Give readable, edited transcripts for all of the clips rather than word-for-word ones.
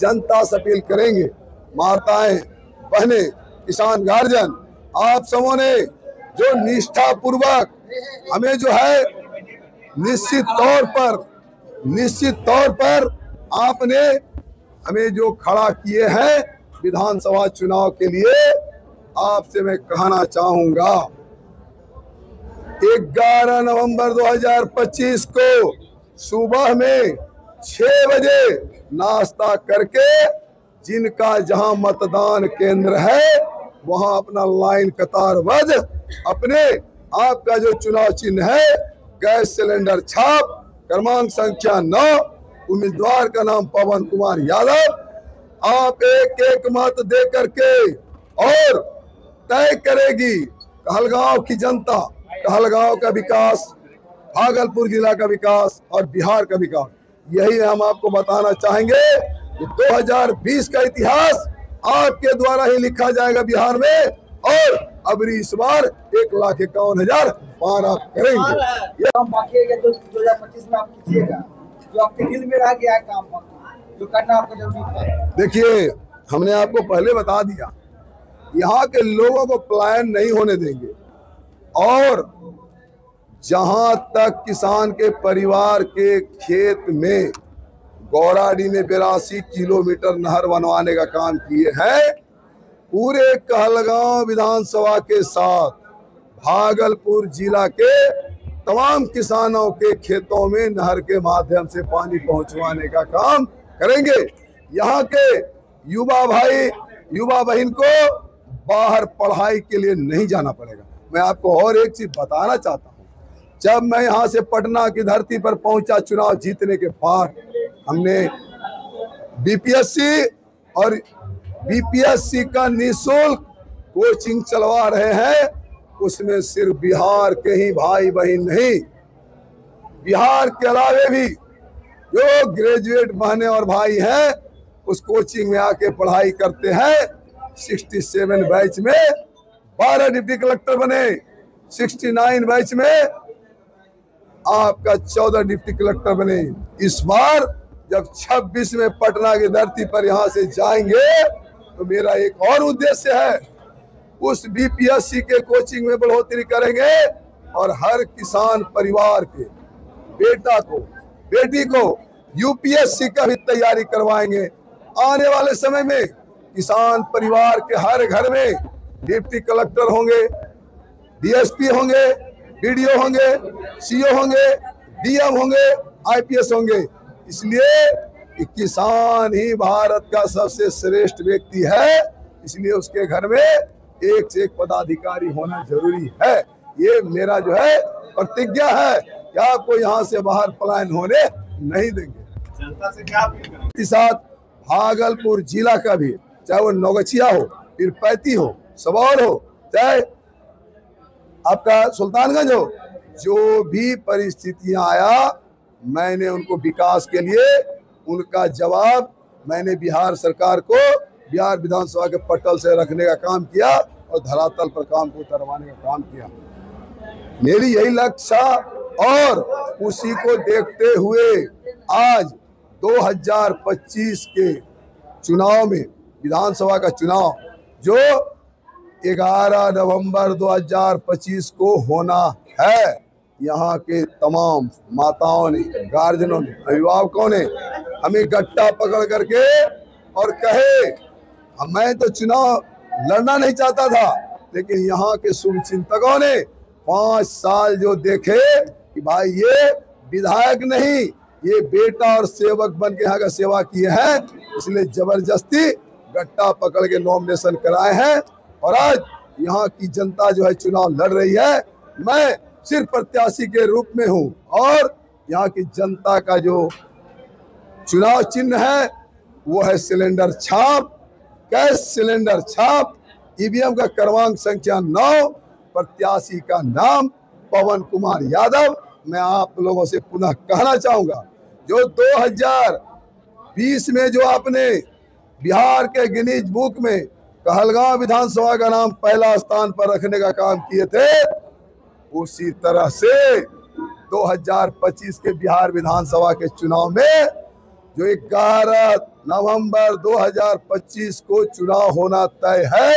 जनता से अपील करेंगे, माताएं, बहनें, किसान गार्जियन, आप सबों ने जो निष्ठा पूर्वक हमें जो है निश्चित तौर पर आपने हमें जो खड़ा किए हैं विधानसभा चुनाव के लिए, आपसे मैं कहना चाहूंगा 11 नवंबर 2025 को सुबह में 6 बजे नाश्ता करके जिनका जहां मतदान केंद्र है वहां अपना लाइन कतारबद्ध अपने आपका जो चुनाव चिन्ह है गैस सिलेंडर छाप क्रमांक संख्या 9 उम्मीदवार का नाम पवन कुमार यादव, आप एक एक मत दे करके और तय करेगी कहलगांव की जनता, कहलगांव का विकास, भागलपुर जिला का विकास और बिहार का विकास। यही हम आपको बताना चाहेंगे कि 2020 का इतिहास आपके द्वारा ही लिखा जाएगा बिहार में, और अबरी इस बार 1,51,000 पार आप करेंगे। ये काम बाकी है 2025 में आप कीजिएगा, जो आपके दिल में रह गया है काम जो करना आपको जरूरी है। देखिए, हमने आपको पहले बता दिया, यहाँ के लोगों को पलायन नहीं होने देंगे, और जहां तक किसान के परिवार के खेत में गौराडी में 82 किलोमीटर नहर बनवाने का काम किए हैं, पूरे कहलगांव विधानसभा के साथ भागलपुर जिला के तमाम किसानों के खेतों में नहर के माध्यम से पानी पहुंचवाने का काम करेंगे। यहाँ के युवा भाई युवा बहन को बाहर पढ़ाई के लिए नहीं जाना पड़ेगा। मैं आपको और एक चीज बताना चाहता हूँ, जब मैं यहाँ से पटना की धरती पर पहुंचा चुनाव जीतने के बाद, हमने बीपीएससी और बीपीएससी का निःशुल्क कोचिंग चलवा रहे हैं। उसमें सिर्फ बिहार के ही भाई बहन नहीं, बिहार के अलावे भी जो ग्रेजुएट बहनें और भाई हैं उस कोचिंग में आके पढ़ाई करते हैं। 67 बैच में 12 डिप्टी कलेक्टर बने, 69 बैच में आपका 14 डिप्टी कलेक्टर बने। इस बार जब 26 में पटना की धरती पर यहाँ से जाएंगे तो मेरा एक और उद्देश्य है, उस बीपीएससी के कोचिंग में बढ़ोतरी करेंगे और हर किसान परिवार के बेटा को बेटी को यूपीएससी का भी तैयारी करवाएंगे। आने वाले समय में किसान परिवार के हर घर में डिप्टी कलेक्टर होंगे, डीएसपी होंगे, बीडीओ होंगे, सीओ होंगे, डीएम होंगे, आईपीएस होंगे। इसलिए कि किसान ही भारत का सबसे श्रेष्ठ व्यक्ति है, इसलिए उसके घर में एक से एक पदाधिकारी होना जरूरी है। ये मेरा जो है प्रतिज्ञा है कि आपको यहाँ से बाहर पलायन होने नहीं देंगे। जनता से क्या अपील करें? इस साथ भागलपुर जिला का भी, चाहे वो नौगछिया हो, पीरपैती हो, सबौर हो, चाहे आपका सुल्तानगंज हो, जो भी परिस्थितियां आया, मैंने उनको विकास के लिए उनका जवाब मैंने बिहार सरकार को बिहार विधानसभा के पटल से रखने का काम किया और धरातल पर काम को उतरवाने का काम किया। मेरी यही लक्ष्य था, और उसी को देखते हुए आज 2025 के चुनाव में, विधानसभा का चुनाव जो 11 नवंबर 2025 को होना है, यहाँ के तमाम माताओं ने, गार्जियनों ने, अभिभावकों ने हमें गट्टा पकड़ करके और कहे, मैं तो चुनाव लड़ना नहीं चाहता था, लेकिन यहाँ के शुभ चिंतकों ने 5 साल जो देखे कि भाई ये विधायक नहीं, ये बेटा और सेवक बन के यहाँ का सेवा किए हैं, इसलिए जबरदस्ती गट्टा पकड़ के नॉमिनेशन कराए हैं। और आज यहाँ की जनता जो है चुनाव लड़ रही है, मैं सिर्फ प्रत्याशी के रूप में हूँ, और यहाँ की जनता का जो चुनाव चिन्ह है वो है सिलेंडर छाप, गैस सिलेंडर छाप, ईवीएम का क्रमांक संख्या 9, प्रत्याशी का नाम पवन कुमार यादव। मैं आप लोगों से पुनः कहना चाहूंगा, जो 2020 में जो आपने बिहार के गिनीज बुक में कहलगांव विधानसभा का नाम पहला स्थान पर रखने का काम किए थे, उसी तरह से 2025 के बिहार विधानसभा के चुनाव में जो 11 नवंबर 2025 को चुनाव होना तय है,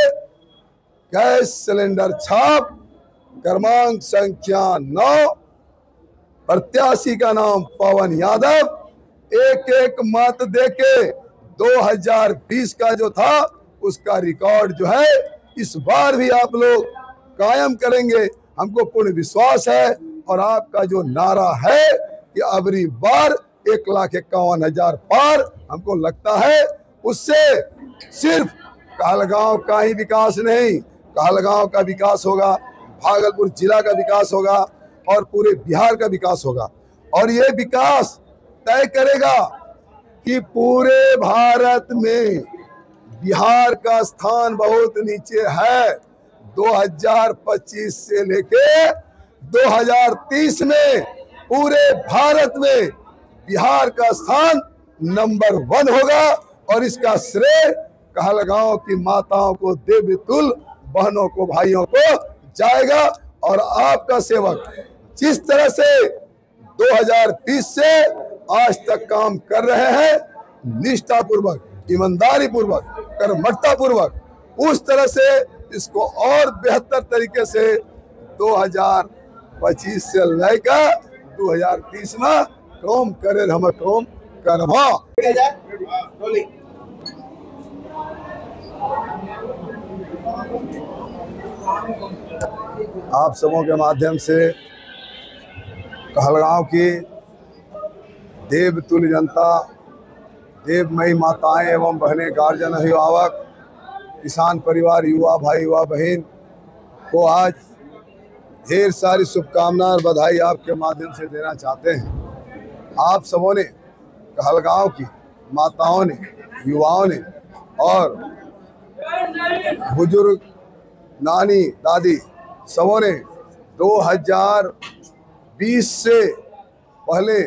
गैस सिलेंडर छाप क्रमांक संख्या 9, प्रत्याशी का नाम पवन यादव, एक मत देके 2020 का जो था उसका रिकॉर्ड जो है इस बार भी आप लोग कायम करेंगे, हमको पूर्ण विश्वास है। और आपका जो नारा है कि अबरी बार 1,51,000 पार, हमको लगता है उससे सिर्फ कहलगांव का ही विकास नहीं, कहलगांव का विकास होगा, भागलपुर जिला का विकास होगा और पूरे बिहार का विकास होगा। और ये विकास तय करेगा कि पूरे भारत में बिहार का स्थान बहुत नीचे है। 2025 से लेके 2030 में पूरे भारत में बिहार का स्थान नंबर 1 होगा और इसका श्रेय कहलगांव की माताओं को, देवी तुल बहनों को, भाइयों को जाएगा। और आपका सेवक जिस तरह से 2030 से आज तक काम कर रहे हैं, निष्ठापूर्वक, ईमानदारी पूर्वक, कर्मठता पूर्वक, उस तरह से इसको और बेहतर तरीके से 2025 से लेकर 2030 में काम करे हम काम करवा। आप सबों के माध्यम से कहलगांव की देवतुल्य जनता, देवमयी माताएं एवं बहनें, गार्जियन, अभिभावक, किसान परिवार, युवा भाई, युवा बहन को आज ढेर सारी शुभकामनाएं और बधाई आपके माध्यम से देना चाहते हैं। आप सबों ने, कहलगांव की माताओं ने, युवाओं ने और बुजुर्ग, नानी, दादी सबों ने 2020 से पहले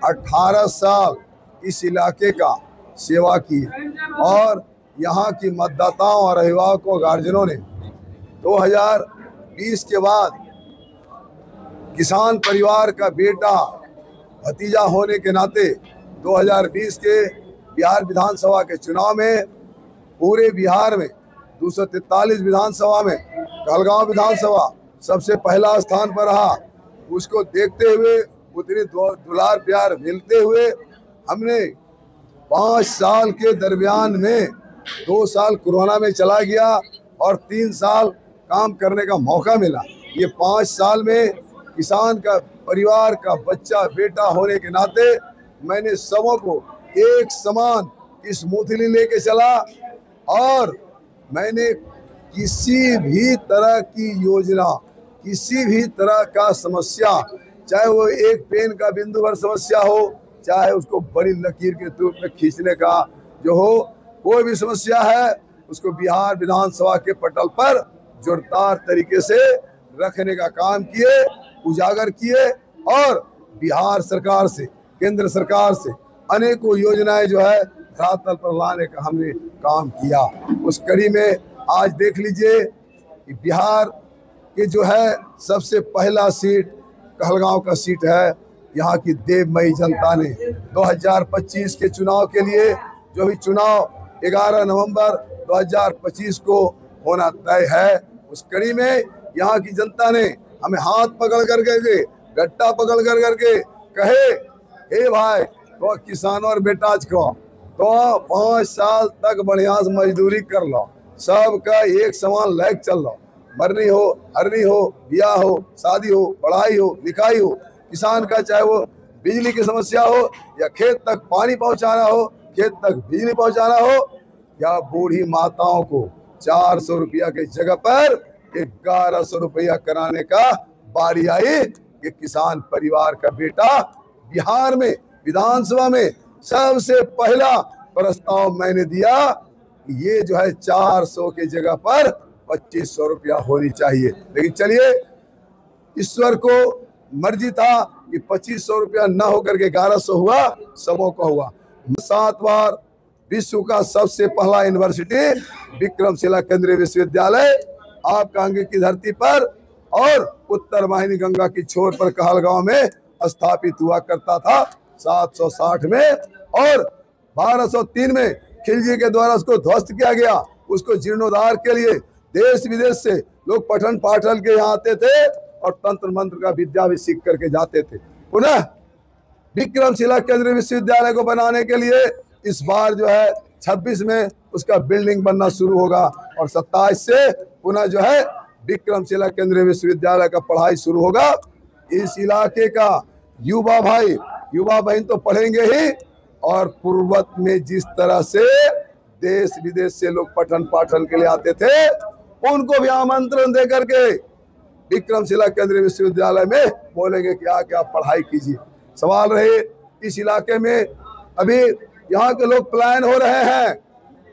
18 साल इस इलाके का सेवा की और यहाँ की मतदाताओं और अभिभावकों, गार्जियनों ने 2020 के बाद किसान परिवार का बेटा, भतीजा होने के नाते 2020 के बिहार विधानसभा के चुनाव में पूरे बिहार में 243 विधानसभा में कहलगांव विधानसभा सबसे पहला स्थान पर रहा। उसको देखते हुए, उतनी दुलार प्यार मिलते हुए हमने 5 साल के दरमियान में 2 साल कोरोना में चला गया और 3 साल काम करने का मौका मिला। ये 5 साल में किसान का परिवार का बच्चा, बेटा होने के नाते मैंने सबों को एक समान स्मूथली लेके चला और मैंने किसी भी तरह की योजना, किसी भी तरह का समस्या, चाहे वो एक पेन का बिंदु भर समस्या हो, चाहे उसको बड़ी लकीर के रूप में खींचने का जो हो, कोई भी समस्या है उसको बिहार विधानसभा के पटल पर जोरदार तरीके से रखने का काम किए, उजागर किए और बिहार सरकार से, केंद्र सरकार से अनेकों योजनाएं जो है धरातल पर लाने का हमने काम किया। उस कड़ी में आज देख लीजिए कि बिहार के जो है सबसे पहला सीट कहलगांव का सीट है। यहाँ की देवमयी जनता ने 2025 के चुनाव के लिए जो भी चुनाव 11 नवंबर 2025 को होना तय है, उस कड़ी में यहाँ की जनता ने हमें हाथ पकड़ करके, गट्टा पकड़ करके कहे, हे भाई तो किसानों और बेटा को तो 5 साल तक बढ़िया से मजदूरी कर लो, सबका एक समान लायक चल लो, मरनी हो, हरनी हो, ब्याह हो, शादी हो, पढ़ाई हो, लिखाई हो, किसान का चाहे वो बिजली की समस्या हो या खेत तक पानी पहुंचाना हो, खेत तक बिजली पहुंचाना हो, या बूढ़ी माताओं को 400 रुपया के जगह पर 1100 रुपया कराने का बारी आई। कि किसान परिवार का बेटा बिहार में विधानसभा में सबसे पहला प्रस्ताव मैंने दिया, ये जो है 400 के जगह पर 2500 रुपया होनी चाहिए। लेकिन चलिए, ईश्वर को मर्जी था कि 2500 रुपया न होकर के 1100 हुआ, सबों का हुआ। 7 बार विश्व का सबसे पहला यूनिवर्सिटी विक्रमशिला केंद्रीय विश्वविद्यालय आपका अंग की धरती पर और उत्तर वाहिनी गंगा की छोर पर कहलगांव में स्थापित हुआ करता था। 760 में और 1203 में खिलजी के द्वारा उसको ध्वस्त किया गया। उसको जीर्णोद्धार के लिए देश विदेश से लोग पठन पाठन के यहाँ आते थे और तंत्र मंत्र का विद्या भी सीख करके जाते थे। पुनः विक्रमशिला केंद्रीय विश्वविद्यालय को बनाने के लिए इस बार जो है 26 में उसका बिल्डिंग बनना शुरू होगा और 27 से पुनः जो है विक्रमशिला केंद्रीय विश्वविद्यालय का पढ़ाई शुरू होगा। इस इलाके का युवा भाई युवा बहन तो पढ़ेंगे ही, और पूर्वत में जिस तरह से देश विदेश से लोग पठन पाठन के लिए आते थे, उनको भी आमंत्रण दे करके विक्रमशिला केंद्रीय विश्वविद्यालय में बोलेंगे कि आके आप पढ़ाई कीजिए। सवाल रहे इस इलाके में अभी यहाँ के लोग पलायन हो रहे हैं,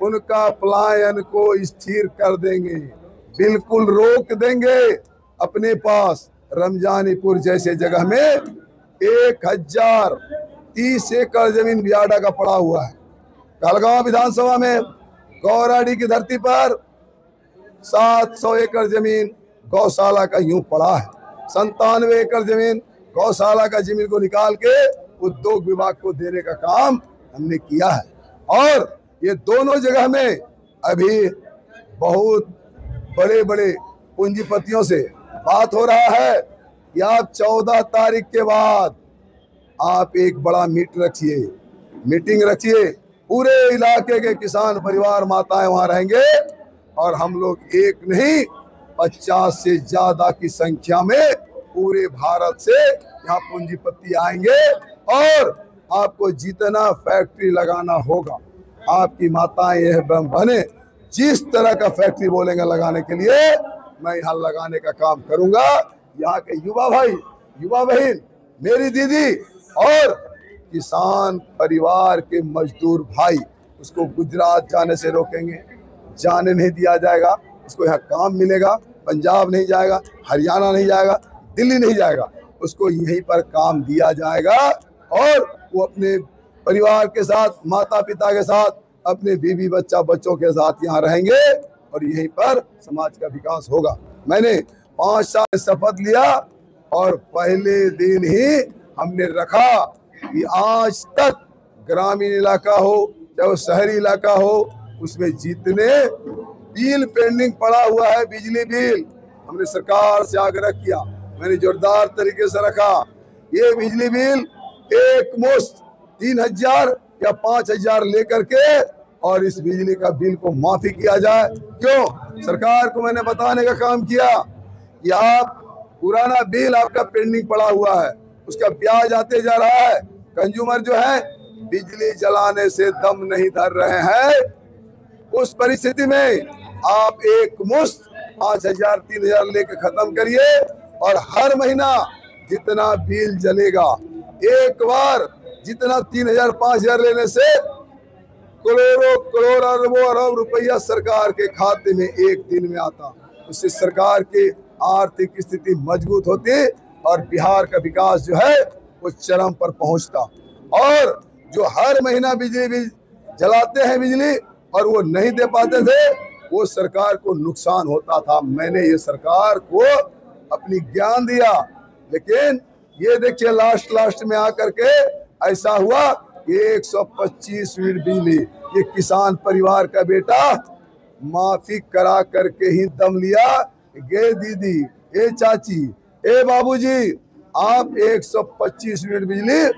उनका पलायन को स्थिर कर देंगे, बिल्कुल रोक देंगे। अपने पास रमजानीपुर जैसे जगह में 1030 एकड़ जमीन बियाडा का पड़ा हुआ है। कहलगांव विधानसभा में गौराडी की धरती पर 700 एकड़ जमीन गौशाला का यूं पड़ा है। 97 एकड़ जमीन गौशाला का जमीन को निकाल के उद्योग विभाग को देने का काम हमने किया है। और ये दोनों जगह में अभी बहुत बड़े बड़े पूंजीपतियों से बात हो रहा है कि आप 14 तारीख के बाद आप एक बड़ा मीटिंग रखिए, पूरे इलाके के किसान परिवार माताएं वहां रहेंगे और हम लोग एक नहीं 50 से ज्यादा की संख्या में पूरे भारत से यहाँ पूंजीपति आएंगे और आपको जितना फैक्ट्री लगाना होगा, आपकी माताएं यह बने जिस तरह का फैक्ट्री बोलेंगे लगाने के लिए, मैं यहाँ लगाने का काम करूंगा। यहाँ के युवा भाई युवा बहन, मेरी दीदी और किसान परिवार के मजदूर भाई, उसको गुजरात जाने से रोकेंगे, जाने नहीं दिया जाएगा। उसको यहाँ काम मिलेगा, पंजाब नहीं जाएगा, हरियाणा नहीं जाएगा, दिल्ली नहीं जाएगा, उसको यहीं पर काम दिया जाएगा और वो अपने परिवार के साथ, माता पिता के साथ, अपने बीवी बच्चों के साथ यहाँ रहेंगे और यहीं पर समाज का विकास होगा। मैंने 5 साल शपथ लिया और पहले दिन ही हमने रखा कि आज तक ग्रामीण इलाका हो चाहे शहरी इलाका हो, उसमें जितने बिल पेंडिंग पड़ा हुआ है, बिजली बिल, हमने सरकार से आग्रह किया, मैंने जोरदार तरीके से रखा, ये बिजली बिल एक मुश्त 3000 या 5000 लेकर के और इस बिजली का बिल को माफी किया जाए। क्यों? सरकार को मैंने बताने का काम किया कि आप पुराना बिल आपका पेंडिंग पड़ा हुआ है, उसका ब्याज आते जा रहा है, कंज्यूमर जो है बिजली जलाने से दम नहीं धर रहे हैं। उस परिस्थिति में आप एक मुश्त 5000 3000 लेके खत्म करिए और हर महीना जितना बिल जलेगा, एक बार जितना 3000 5000 लेने से करोड़ अरबों रुपया सरकार के खाते में एक दिन में आता, उससे सरकार की आर्थिक स्थिति मजबूत होती और बिहार का विकास जो है वो चरम पर पहुंचता। और जो हर महीना बिजली जलाते हैं बिजली और वो नहीं दे पाते थे, वो सरकार को नुकसान होता था। मैंने ये सरकार को अपनी ज्ञान दिया, लेकिन ये देखिए लास्ट में आकर के ऐसा हुआ कि 125 यूनिट बिजली ये किसान परिवार का बेटा माफी करा करके ही दम लिया। गे दीदी, ए चाची, ए बाबूजी, आप 125 यूनिट बिजली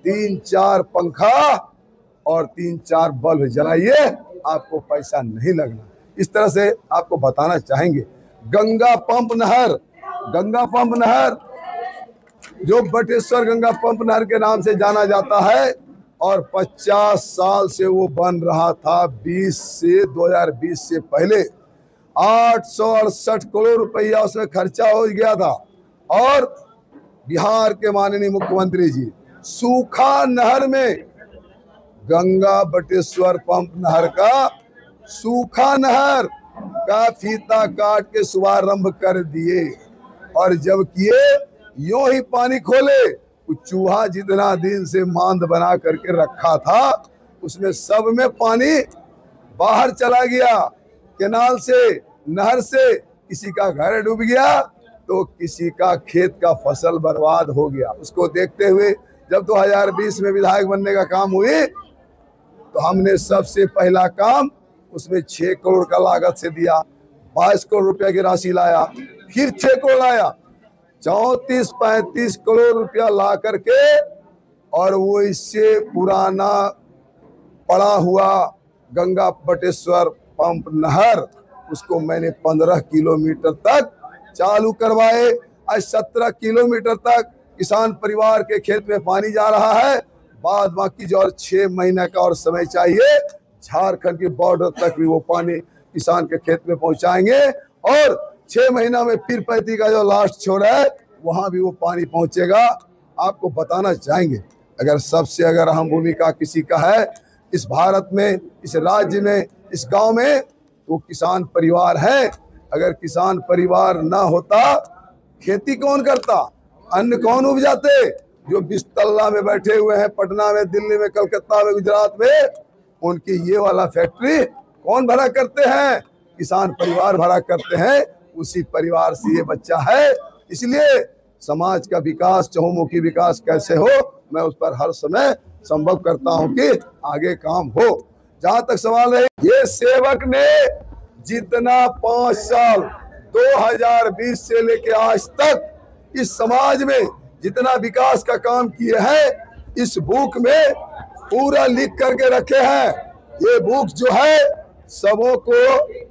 3-4 पंखा और 3-4 बल्ब जलाइए, आपको पैसा नहीं लगना। इस तरह से आपको बताना चाहेंगे। गंगा पंप नहर जो बटेश्वर गंगा पंप नहर के नाम से जाना जाता है और 50 साल से वो बन रहा था। 2020 से पहले 868 करोड़ रुपया उसमें खर्चा हो गया था। और बिहार के माननीय मुख्यमंत्री जी सूखा नहर में गंगा बटेश्वर पंप नहर का सूखा नहर का फीता काट के शुभारंभ कर दिए और जब किए यूं ही पानी खोले, चूहा जितना दिन से मांद बना करके रखा था उसमें सब में पानी बाहर चला गया। केनाल से, नहर से किसी का घर डूब गया तो किसी का खेत का फसल बर्बाद हो गया। उसको देखते हुए जब 2020 में विधायक बनने का काम हुई तो हमने सबसे पहला काम उसमें 6 करोड़ का लागत से दिया, 22 करोड़ रुपया की राशि लाया, फिर 6 करोड़ लाया, 34-35 करोड़ रुपया ला करके, और वो इससे पुराना पड़ा हुआ गंगा बटेश्वर पंप नहर, उसको मैंने 15 किलोमीटर तक चालू करवाए। आज 17 किलोमीटर तक किसान परिवार के खेत में पानी जा रहा है। बाद बाकी जो और 6 महीने का और समय चाहिए, झारखंड की बॉर्डर तक भी वो पानी किसान के खेत में पहुंचाएंगे, और 6 महीना में फिर 35 का जो लास्ट छोर है वहां भी वो पानी पहुंचेगा। आपको बताना चाहेंगे, अगर सबसे अगर अहम भूमिका किसी का है इस भारत में, इस राज्य में, इस गांव में, तो किसान परिवार है। अगर किसान परिवार ना होता, खेती कौन करता, अन्न कौन उपजाते? जो बिस्तल्ला में बैठे हुए हैं पटना में, दिल्ली में, कलकत्ता में, गुजरात में, उनकी ये वाला फैक्ट्री कौन भरा करते हैं? किसान परिवार भरा करते हैं। उसी परिवार से ये बच्चा है। इसलिए समाज का विकास, चहुमुखी विकास कैसे हो, मैं उस पर हर समय संभव करता हूं कि आगे काम हो। जहां तक सवाल है, ये सेवक ने जितना 5 साल 2020 से लेके आज तक इस समाज में जितना विकास का काम किए हैं, इस बुक में पूरा लिख करके रखे हैं। ये बुक जो है सबों को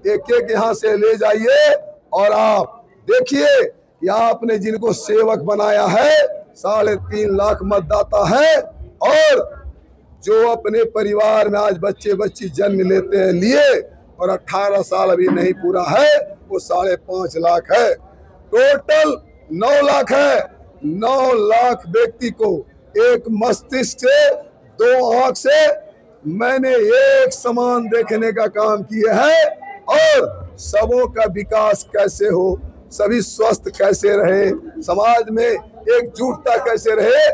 एक एक यहाँ से ले जाइए और आप देखिए कि आपने जिनको सेवक बनाया है 3.5 लाख मतदाता है, और जो अपने परिवार में आज बच्चे बच्ची जन्म लेते हैं लिए, और 18 साल अभी नहीं पूरा है, वो 5.5 लाख है। टोटल 9 लाख है। 9 लाख व्यक्ति को एक मस्तिष्क से, 2 आंख से मैंने एक समान देखने का काम किया है, और सबों का विकास कैसे हो, सभी स्वस्थ कैसे रहे, समाज में एकजुटता कैसे रहे,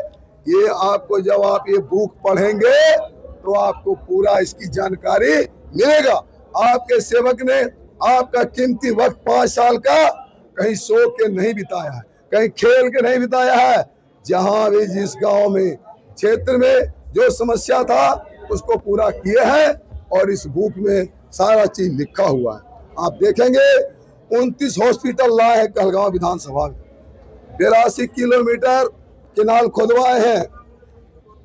ये आपको जब आप ये बुक पढ़ेंगे तो आपको पूरा इसकी जानकारी मिलेगा। आपके सेवक ने आपका कीमती वक्त 5 साल का कहीं सो के नहीं बिताया है, कहीं खेल के नहीं बिताया है। जहां भी जिस गांव में, क्षेत्र में जो समस्या था उसको पूरा किए हैं, और इस बुक में सारा चीज लिखा हुआ है। आप देखेंगे 29 हॉस्पिटल लाए हैं कहलगांव विधानसभा में, 82 किलोमीटर केनाल खुदवाए हैं,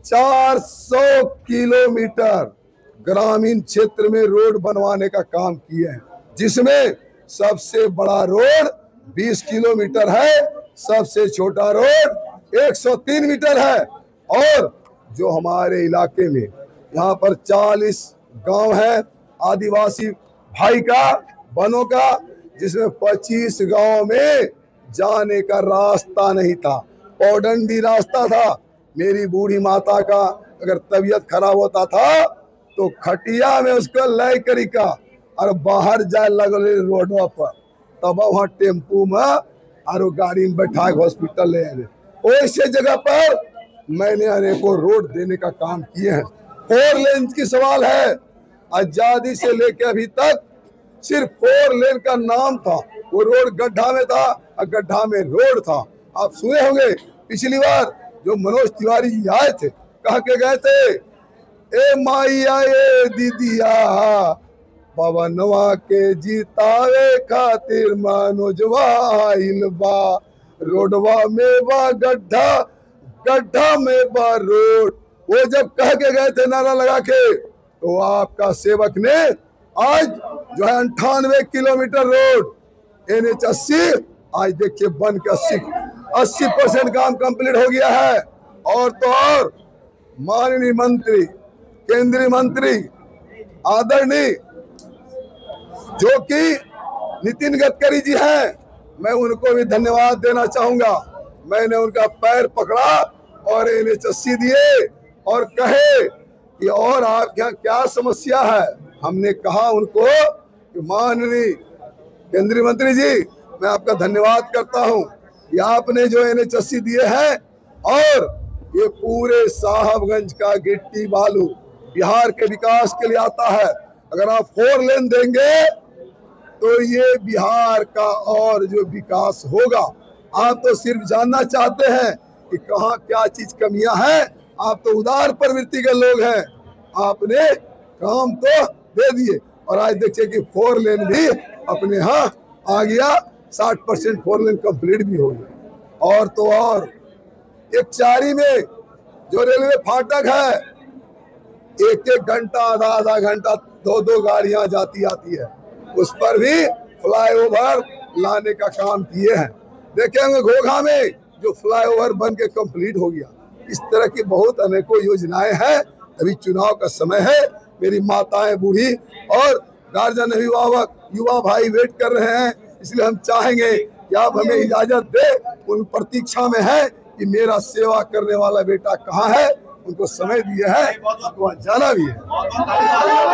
400 किलोमीटर ग्रामीण क्षेत्र में रोड बनवाने का काम किए हैं, जिसमें सबसे बड़ा रोड 20 किलोमीटर है, सबसे छोटा रोड 103 मीटर है। और जो हमारे इलाके में यहाँ पर 40 गांव है आदिवासी भाई का, वनों का, जिसमें 25 गांव में जाने का रास्ता नहीं था, पौडंडी रास्ता था। मेरी बूढ़ी माता का अगर तबीयत खराब होता था तो खटिया में उसको लय करी का और बाहर जाए लगले रोडवा पर, तब वहाँ टेम्पू में और गाड़ी में बैठा के हॉस्पिटल ले आए। वैसे जगह पर मैंने अनेकों रोड देने का काम किए हैं। 4 लेन की सवाल है, आजादी से लेकर अभी तक सिर्फ 4 लेन का नाम था, वो रोड गड्ढा में था और गड्ढा में रोड था। आप सुने होंगे पिछली बार जो मनोज तिवारी जी आए थे, कह के गए थे, ए माइया ए दीदिया पवनवा के जीतावे खातिर मनोजवा आइल बा, रोडवा में बा गड्ढा, गड्ढा में बा रोड। वो जब कह के गए थे नारा लगा के, तो आपका सेवक ने आज जो है 98 किलोमीटर रोड NH80 आज देखिए बन के 80% काम कंप्लीट हो गया है। और तो और माननीय मंत्री, केंद्रीय मंत्री आदरणीय जो कि नितिन गडकरी जी हैं, मैं उनको भी धन्यवाद देना चाहूंगा। मैंने उनका पैर पकड़ा और NH80 दिए और कहे कि और आपके यहाँ क्या समस्या है। हमने कहा उनको कि माननीय केंद्रीय मंत्री जी, मैं आपका धन्यवाद करता हूं कि आपने जो NH80 दिए हैं, और ये पूरे साहबगंज का गिट्टी बालू बिहार के विकास के लिए आता है। अगर आप 4 लेन देंगे तो ये बिहार का और जो विकास होगा। आप तो सिर्फ जानना चाहते हैं कि कहाँ क्या चीज कमियां हैं, आप तो उदार प्रवृत्ति के लोग हैं। आपने काम तो दे दिए। और आज देखिए कि 4 लेन भी अपने यहाँ आ गया, 60% 4 लेन कंप्लीट भी हो गया। और तो और एक चारी में जो रेलवे फाटक है, एक घंटा आधा घंटा 2 गाड़ियां जाती आती है, उस पर भी फ्लाईओवर लाने का काम किए हैं। देखेंगे घोघा में जो फ्लाईओवर बन के कंप्लीट हो गया। इस तरह की बहुत अनेकों योजनाएं हैं। अभी चुनाव का समय है, मेरी माताएं, बूढ़ी और गार्जियन अभिभावक, युवा भाई वेट कर रहे हैं, इसलिए हम चाहेंगे कि आप हमें इजाजत दे। उन प्रतीक्षा में है कि मेरा सेवा करने वाला बेटा कहाँ है, उनको समय दिए है, वहाँ जाना भी है।